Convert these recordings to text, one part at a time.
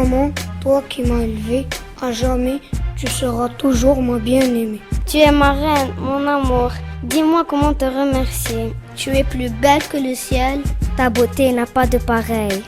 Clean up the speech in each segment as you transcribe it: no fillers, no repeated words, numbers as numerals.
Maman, toi qui m'as élevé, à jamais, tu seras toujours ma bien-aimée. Tu es ma reine, mon amour. Dis-moi comment te remercier. Tu es plus belle que le ciel. Ta beauté n'a pas de pareil.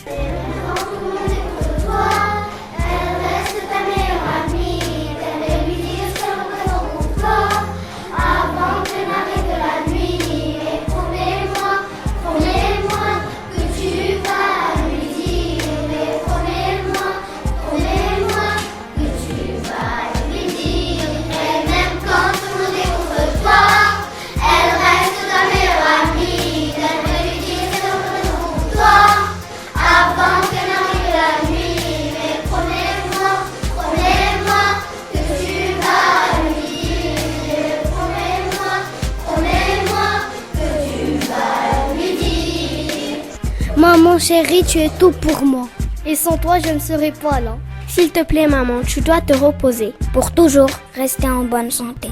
Maman chérie, tu es tout pour moi. Et sans toi, je ne serais pas là. S'il te plaît, maman, tu dois te reposer pour toujours rester en bonne santé.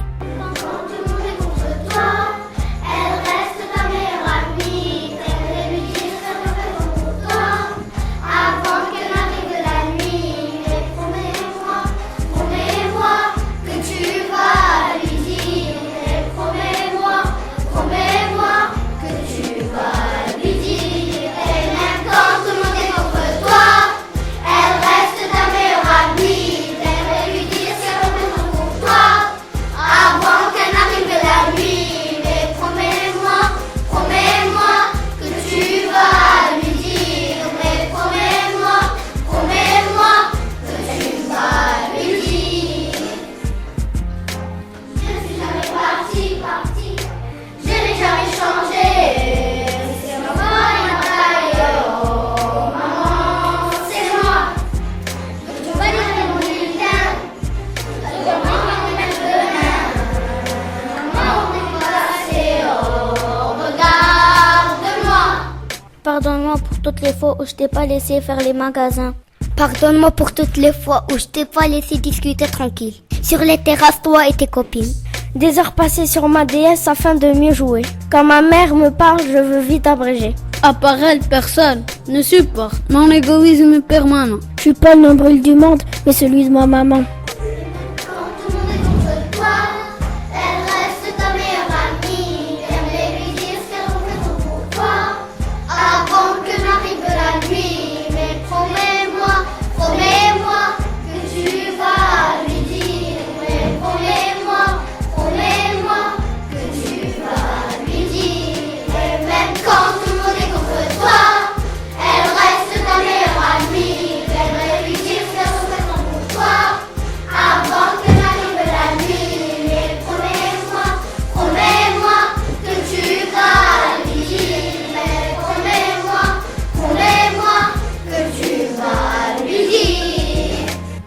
Pardonne-moi pour toutes les fois où je t'ai pas laissé faire les magasins. Pardonne-moi pour toutes les fois où je t'ai pas laissé discuter tranquille. Sur les terrasses, toi et tes copines. Des heures passées sur ma DS afin de mieux jouer. Quand ma mère me parle, je veux vite abréger. À part elle, personne ne supporte mon égoïsme permanent. Je suis pas le nombril du monde, mais celui de ma maman.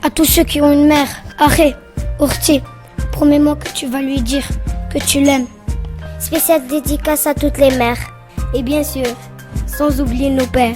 À tous ceux qui ont une mère, Arrête, Ortier, promets-moi que tu vas lui dire que tu l'aimes. Spéciale dédicace à toutes les mères. Et bien sûr, sans oublier nos pères.